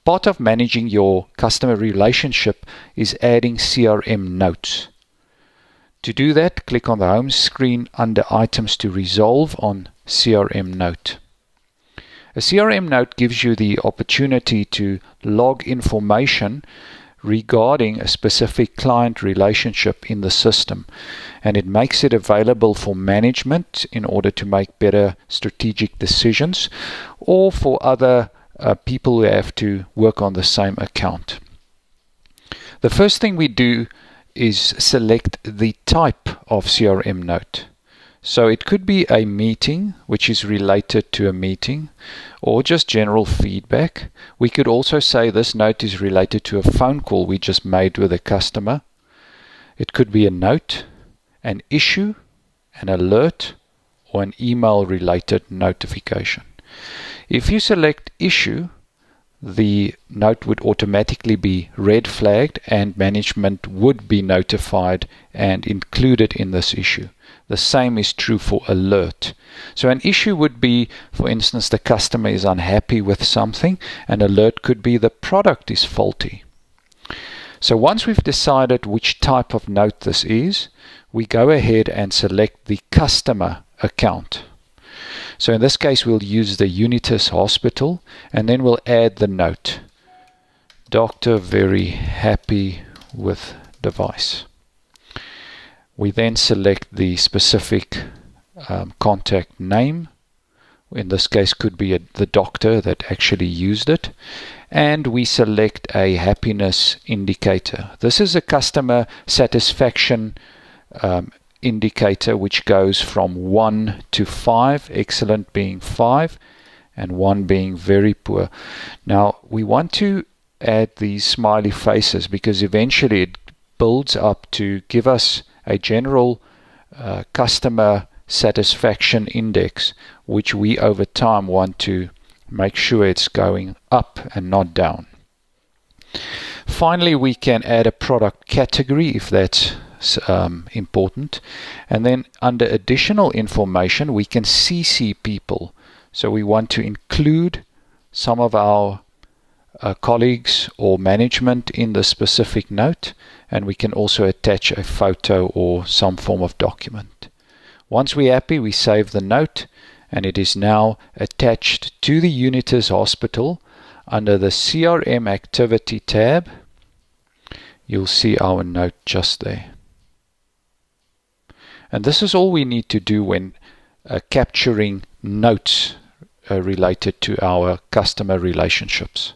Part of managing your customer relationship is adding CRM notes. To do that, click on the home screen under Items to Resolve on CRM Note. A CRM note gives you the opportunity to log information regarding a specific client relationship in the system, and it makes it available for management in order to make better strategic decisions, or for other people who have to work on the same account. The first thing we do is select the type of CRM note. So it could be a meeting, which is related to a meeting, or just general feedback. We could also say this note is related to a phone call we just made with a customer. It could be a note, an issue, an alert, or an email related notification. If you select issue, the note would automatically be red flagged and management would be notified and included in this issue. The same is true for alert. So an issue would be, for instance, the customer is unhappy with something. An alert could be the product is faulty. So once we've decided which type of note this is, we go ahead and select the customer account. So in this case, we'll use the Unitas Hospital, and then we'll add the note. Doctor very happy with device. We then select the specific contact name. In this case, could be the doctor that actually used it. And we select a happiness indicator. This is a customer satisfaction indicator which goes from 1 to 5, excellent being 5 and 1 being very poor. Now we want to add these smiley faces because eventually it builds up to give us a general customer satisfaction index, which we over time want to make sure it's going up and not down. Finally, we can add a product category if that's important, and then under additional information we can CC people. So we want to include some of our colleagues or management in the specific note, and we can also attach a photo or some form of document. Once we're happy, we save the note, and it is now attached to the Unitas Hospital. Under the CRM Activity tab, you'll see our note just there. And this is all we need to do when capturing notes related to our customer relationships.